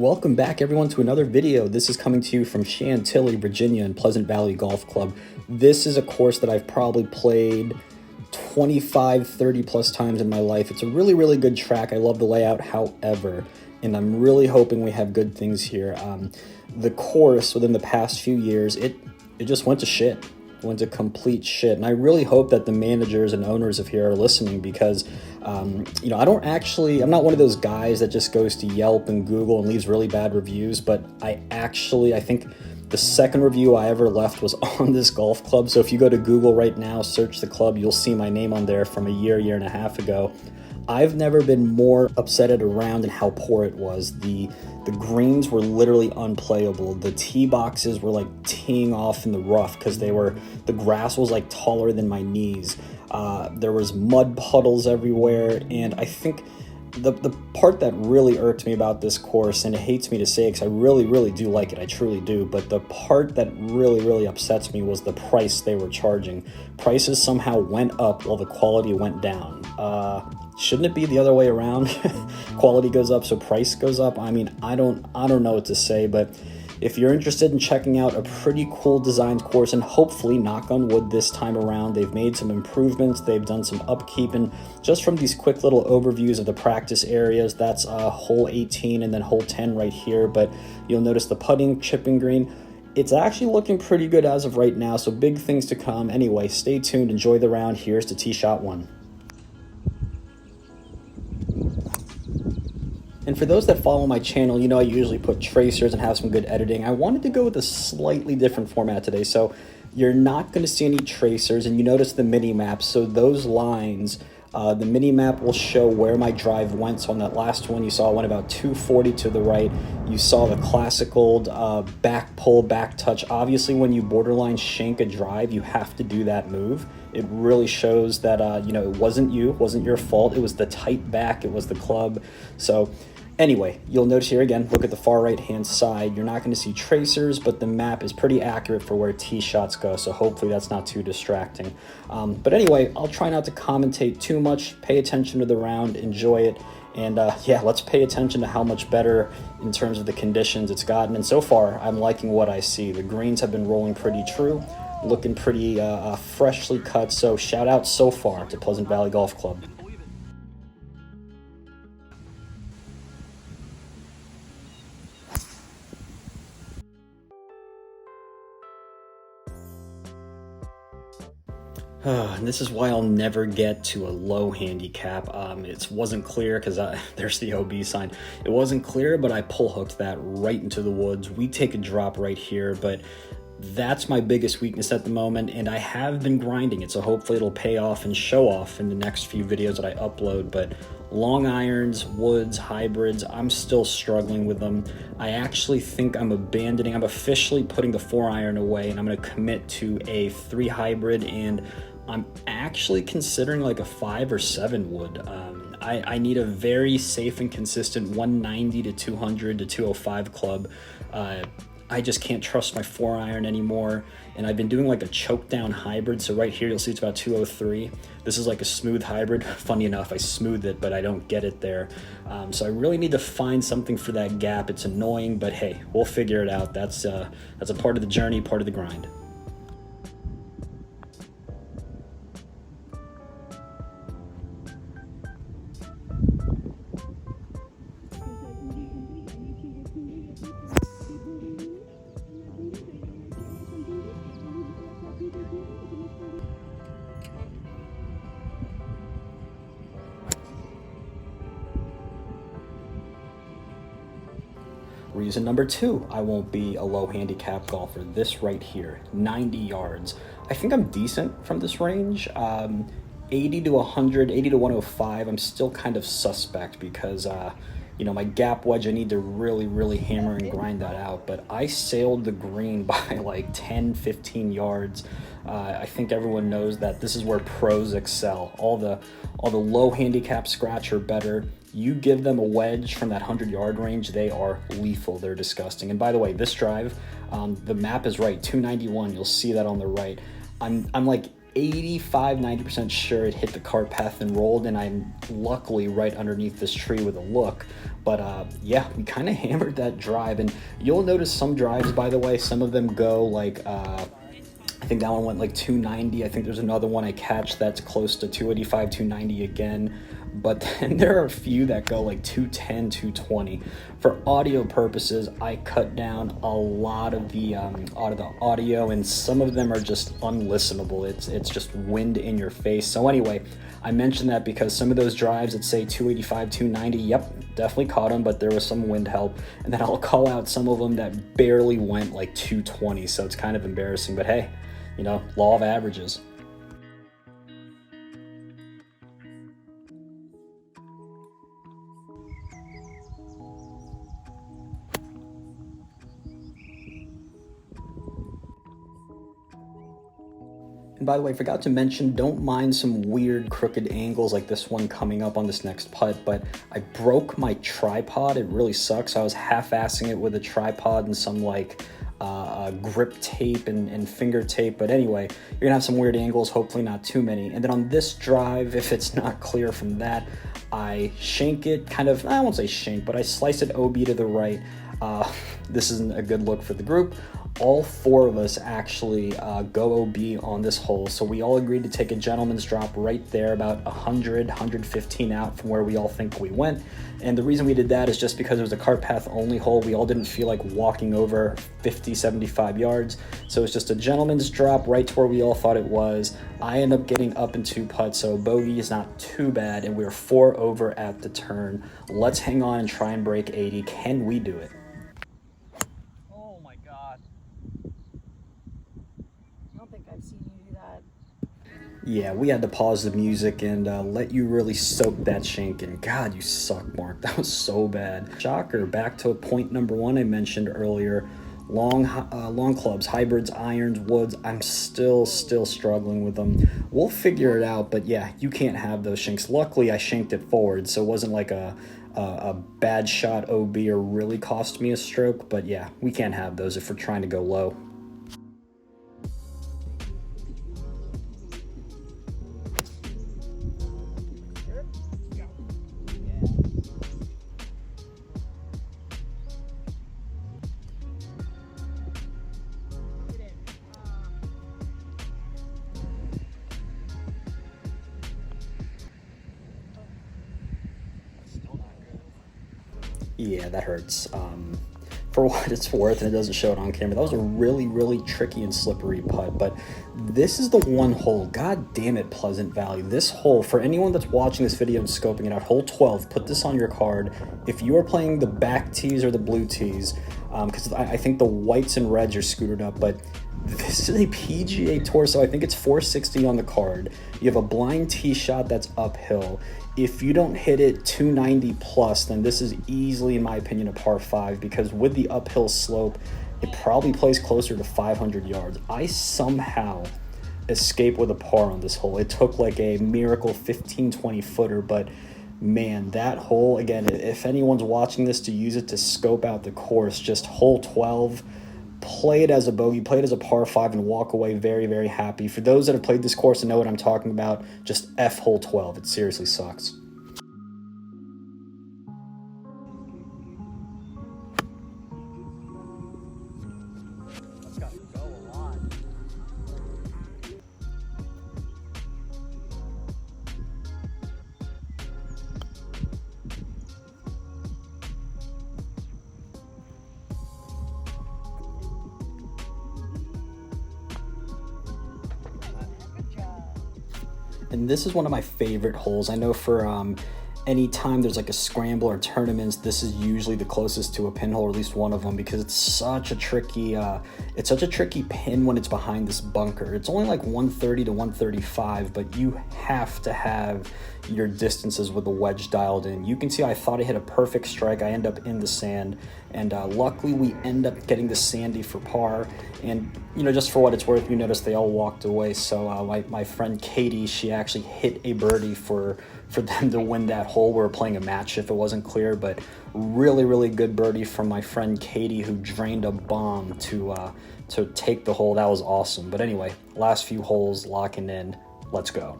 Welcome back everyone to another video. This is coming to you from Chantilly, Virginia and Pleasant Valley Golf Club. This is a course that I've probably played 25, 30 plus times in my life. It's a really good track. I love the layout, however, and I'm really hoping we have good things here. The course within the past few years, it just went to shit. Went to complete shit, and I really hope that the managers and owners of here are listening because I'm not one of those guys that just goes to Yelp and Google and leaves really bad reviews, but I think the second review I ever left was on this golf club. So if you go to Google right now, search the club, you'll see my name on there from a year and a half ago. I've never been more upset at a round and how poor it was. The greens were literally unplayable. The tee boxes were like teeing off in the rough because the grass was like taller than my knees. There was mud puddles everywhere, and I think the part that really irked me about this course, and it hates me to say it because I really do like it, I truly do, but the part that really upsets me was the price they were charging. Prices somehow went up while the quality went down. Shouldn't it be the other way around? Quality goes up, so price goes up. I mean, I don't know what to say, but if you're interested in checking out a pretty cool designed course, and hopefully, knock on wood, this time around, they've made some improvements, they've done some upkeep, and just from these quick little overviews of the practice areas, that's hole 18 and then hole 10 right here, but you'll notice the putting, chipping green, it's actually looking pretty good as of right now, so big things to come. Anyway, stay tuned, enjoy the round. Here's to tee shot 1. And for those that follow my channel, you know I usually put tracers and have some good editing. I wanted to go with a slightly different format today, so you're not going to see any tracers, and you notice the mini map. So those lines, the mini map will show where my drive went. So on that last one, you saw I went about 240 to the right. You saw the classic old back pull, back touch. Obviously, when you borderline shank a drive, you have to do that move. It really shows that, it wasn't you, it wasn't your fault. It was the tight back, it was the club. So anyway, you'll notice here again, look at the far right-hand side. You're not going to see tracers, but the map is pretty accurate for where tee shots go, so hopefully that's not too distracting. But anyway, I'll try not to commentate too much. Pay attention to the round, enjoy it, and let's pay attention to how much better in terms of the conditions it's gotten. And so far, I'm liking what I see. The greens have been rolling pretty true, looking pretty freshly cut, so shout out so far to Pleasant Valley Golf Club. And this is why I'll never get to a low handicap. It wasn't clear because there's the OB sign. It wasn't clear, but I pull hooked that right into the woods. We take a drop right here, but that's my biggest weakness at the moment, and I have been grinding it, so hopefully it'll pay off and show off in the next few videos that I upload. But long irons, woods, hybrids, I'm still struggling with them. I actually think I'm officially putting the 4-iron away, and I'm going to commit to a 3 hybrid, and I'm actually considering like a 5 or 7 wood. I need a very safe and consistent 190 to 200 to 205 club. I just can't trust my 4-iron anymore, and I've been doing like a choke down hybrid. So right here you'll see it's about 203. This is like a smooth hybrid. Funny enough, I smooth it, but I don't get it there. So I really need to find something for that gap. It's annoying, but hey, we'll figure it out. That's a part of the journey, part of the grind. Reason number 2, I won't be a low handicap golfer. This right here, 90 yards. I think I'm decent from this range. 80 to 100, 80 to 105, I'm still kind of suspect because, my gap wedge, I need to really hammer and grind that out. But I sailed the green by like 10, 15 yards. I think everyone knows that this is where pros excel. All the low handicap scratch are better. You give them a wedge from that 100-yard range, they are lethal. They're disgusting. And by the way, this drive, the map is right, 291. You'll see that on the right. I'm like 85-90% sure it hit the cart path and rolled, and I'm luckily right underneath this tree with a look. But yeah, we kind of hammered that drive, and you'll notice some drives, by the way, some of them go like I think that one went like 290. I think there's another one I catch that's close to 285, 290 again. But then there are a few that go like 210, 220. For audio purposes, I cut down a lot of the audio, and some of them are just unlistenable. It's just wind in your face. So anyway, I mentioned that because some of those drives that say 285, 290, yep, definitely caught them, but there was some wind help. And then I'll call out some of them that barely went like 220, so it's kind of embarrassing. But hey, you know, law of averages. And by the way, I forgot to mention, don't mind some weird crooked angles like this one coming up on this next putt, but I broke my tripod. It really sucks. I was half-assing it with a tripod and some like grip tape and finger tape. But anyway, you're gonna have some weird angles, hopefully not too many. And then on this drive, if it's not clear from that, I shank it kind of, I won't say shank, but I slice it OB to the right. This isn't a good look for the group. All four of us actually go OB on this hole, so we all agreed to take a gentleman's drop right there, about 100, 115 out from where we all think we went. And the reason we did that is just because it was a cart path only hole. We all didn't feel like walking over 50, 75 yards, so it's just a gentleman's drop right to where we all thought it was. I end up getting up in 2 putts, so bogey is not too bad, and we're 4 over at the turn. Let's hang on and try and break 80. Can we do it? Yeah, we had to pause the music and let you really soak that shank in. God, you suck, Mark. That was so bad. Shocker, back to point number 1 I mentioned earlier. Long clubs, hybrids, irons, woods. I'm still struggling with them. We'll figure it out, but yeah, you can't have those shanks. Luckily, I shanked it forward, so it wasn't like a bad shot OB or really cost me a stroke, but yeah, we can't have those if we're trying to go low. Yeah, that hurts. For what it's worth, and it doesn't show it on camera, that was a really tricky and slippery putt. But this is the one hole. God damn it, Pleasant Valley. This hole, for anyone that's watching this video and scoping it out, hole 12, put this on your card. If you are playing the back tees or the blue tees, because I think the whites and reds are scooted up, but this is a PGA Tour, so I think it's 460 on the card. You have a blind tee shot that's uphill. If you don't hit it 290 plus, then this is easily, in my opinion, a par 5, because with the uphill slope, it probably plays closer to 500 yards. I somehow escaped with a par on this hole. It took like a miracle 15-20 footer, but man, that hole, again, if anyone's watching this to use it to scope out the course, just hole 12, play it as a bogey, play it as a par 5, and walk away very happy. For those that have played this course and know what I'm talking about, just F hole 12. It seriously sucks. And this is one of my favorite holes. I know for any time there's like a scramble or tournaments, this is usually the closest to a pin hole, or at least one of them, because it's such a tricky pin when it's behind this bunker. It's only like 130 to 135, but you have to have your distances with the wedge dialed in. You can see I thought I hit a perfect strike. I end up in the sand, and luckily we end up getting the sandy for par. And you know, just for what it's worth, you notice they all walked away. So my friend Katie, she actually hit a birdie for them to win that hole. We were playing a match if it wasn't clear, but really good birdie from my friend Katie, who drained a bomb to take the hole. That was awesome. But anyway, last few holes locking in. Let's go.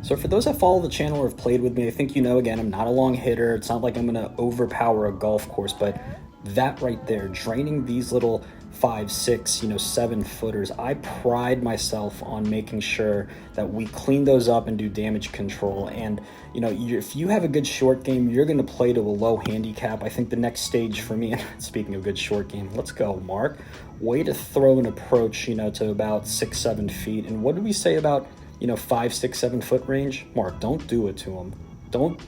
So for those that follow the channel or have played with me, I think you know, again, I'm not a long hitter. It's not like I'm going to overpower a golf course, but that right there, draining these little 5, 6, 7 footers, I pride myself on making sure that we clean those up and do damage control. And if you have a good short game, you're going to play to a low handicap. I think the next stage for me, and speaking of good short game, let's go, Mark. Way to throw an approach, to about 6, 7 feet. And what did we say about 5, 6, 7 foot range? Mark, don't do it to him. Don't.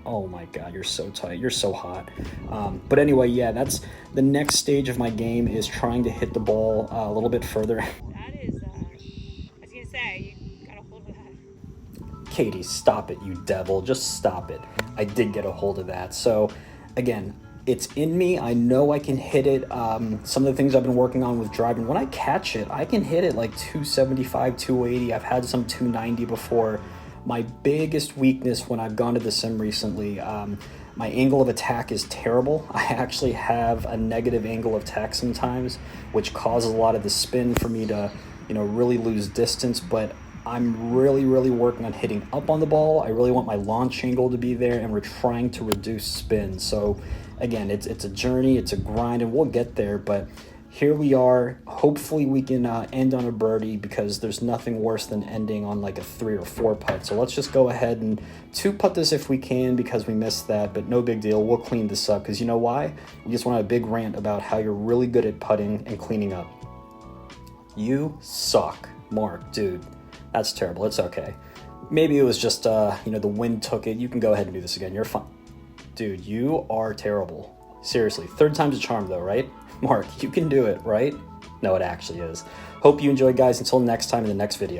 Oh my God, you're so tight. You're so hot. But anyway, yeah, that's the next stage of my game, is trying to hit the ball a little bit further. That is, I was gonna say, you got a hold of that. Katie, stop it, you devil. Just stop it. I did get a hold of that. So again, it's in me. I know I can hit it. Some of the things I've been working on with driving, when I catch it, I can hit it like 275, 280. I've had some 290 before. My biggest weakness when I've gone to the sim recently, my angle of attack is terrible. I actually have a negative angle of attack sometimes, which causes a lot of the spin for me to, really lose distance. But I'm really working on hitting up on the ball. I really want my launch angle to be there, and we're trying to reduce spin. So again, it's a journey, it's a grind, and we'll get there. But here we are. Hopefully we can end on a birdie, because there's nothing worse than ending on like a 3 or 4 putt. So let's just go ahead and 2 putt this if we can, because we missed that, but no big deal. We'll clean this up, because you know why? We just want a big rant about how you're really good at putting and cleaning up. You suck, Mark, dude. That's terrible. It's okay. Maybe it was just, the wind took it. You can go ahead and do this again. You're fine. Dude, you are terrible. Seriously, 3rd time's a charm though, right? Mark, you can do it, right? No, it actually is. Hope you enjoyed, guys. Until next time in the next video.